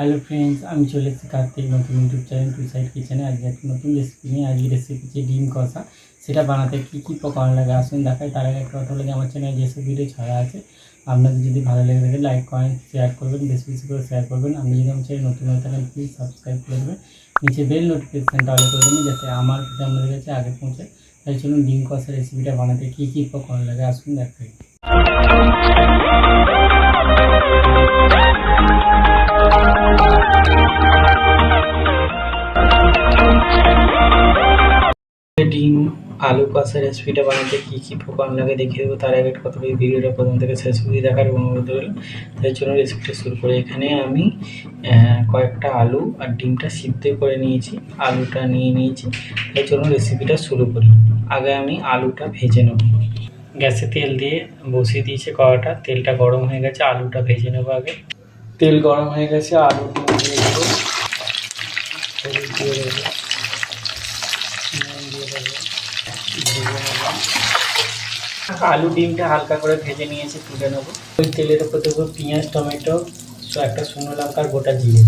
Hello friends, আমি চলে এসেছি কার্তিক নতুন ইউটিউব চ্যানেল টু সাইড কিচেনে। আজকে একটা নতুন রেসিপি নিয়ে। আজকে রেসিপি হচ্ছে ডিম কষা। সেটা বানাতে কী কী উপকরণ লাগে আসুন দেখাই। তার আগে একটা কথা বলে, আমার চ্যানেলে যেসব ভিডিও ছাড়া আছে আপনাদের যদি ভালো লেগে থাকে লাইক কমেন্ট শেয়ার করবেন, বেশি বেশি করে শেয়ার করবেন। আপনি যদি আমার চ্যানেল নতুন হয়ে থাকেন প্লিজ সাবস্ক্রাইব করে দেবেন, নিচে বেল নোটিফিকেশানটা অল করে দেবেন যাতে আমার ভিডিও আপনাদের কাছে আগে পৌঁছায়। তাই চলুন ডিম কষা রেসিপিটা বানাতে কী কী উপকরণ লাগে আসুন দেখাই। ডিম আলু কষা রেসিপিটা বানাতে কী কী উপকরণ লাগে দেখিয়ে দেবো। তার আগে কথা বলি, ভিডিওটা প্রথম থেকে শেষ অবধি দেখার অনুরোধ রইল। তাই জন্য রেসিপিটা শুরু করে। এখানে আমি কয়েকটা আলু আর ডিমটা সিদ্ধ করে নিয়েছি, আলুটা নিয়ে নিয়েছি। তাই জন্য রেসিপিটা শুরু করি। আগে আমি আলুটা ভেজে নেব। গ্যাসে তেল দিয়ে বসিয়ে দিয়েছে কড়াটা, তেলটা গরম হয়ে গেছে, আলুটা ভেজে নেবো আগে। তেল গরম হয়ে গেছে, আলু দিয়ে দেবো, হলুদ দিয়ে দেবো, আলু ডিমটা হালকা করে ভেজে নিয়েছি, তুলে নেবো। ওই তেলের উপর দেবো পেঁয়াজ, টমেটো, একটা শুকনো লঙ্কার গোটা জিরে।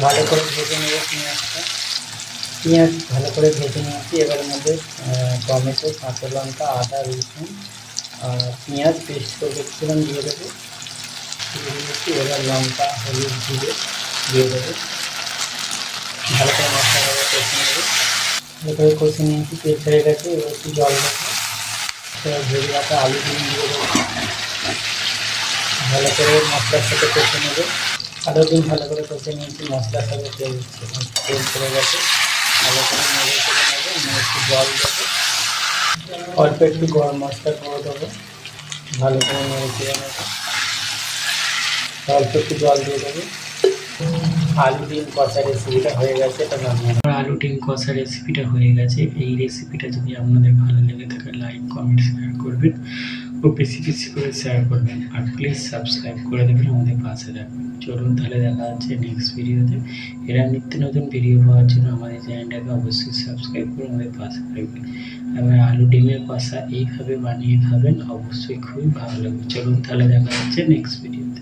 ভালো করে ভেজে নেবো পেঁয়াজ ভালো করে ভেজে নিয়েছি। এবার মধ্যে টমেটো, কাঁচা লঙ্কা, আদা, রসুন আর পেঁয়াজ পেস্ট করে রেখেছিলাম দিয়ে দেবো। এবার লঙ্কা, হলুদ, জিরে দিয়ে দেবো। ভালো করে মশলাটা কষে নেবো। ভালো করে কষে নিয়েছি, তেল ছেড়ে গেছে। এবার একটু জল দেবো, ভেজে রাখা আলু ডিম দিয়ে দেবো। ভালো করে মশলার সাথে কষে নেবো। আলু ডিম ভালো করে কষে নিয়েছি, মশলার সাথে তেল ছেড়ে গেছে। ভালো করে নেড়ে করে নেবো, একটু জল দেবো, অল্প একটু গরম মশলা করে দেবো। ভালো করে নেড়ে চেড়ে নেবো, অল্প একটু জল দিয়ে দেবো। আলু ডিম কষা রেসিপিটা হয়ে গেছে, এটা নামিয়ে নেবো। আলু ডিম কষা রেসিপিটা হয়ে গেছে। এই রেসিপিটা যদি আপনাদের ভালো লেগে থাকে লাইক কমেন্ট শেয়ার করবেন ও বেশি বেশি করে শেয়ার করবেন, আর প্লিজ সাবস্ক্রাইব করে দেবেন, আমাদের পাশে রাখবেন। চলুন তাহলে দেখা হচ্ছে নেক্সট ভিডিওতে। এরা নিত্য নতুন ভিডিও পাওয়ার জন্য আমাদের চ্যানেলটাকে অবশ্যই সাবস্ক্রাইব করে আমাদের পাশে রাখবেন। এবার আলু ডিমের কষা এইভাবে বানিয়ে খাবেন, অবশ্যই খুবই ভালো লাগবে। চলুন তাহলে দেখা হচ্ছে নেক্সট ভিডিওতে।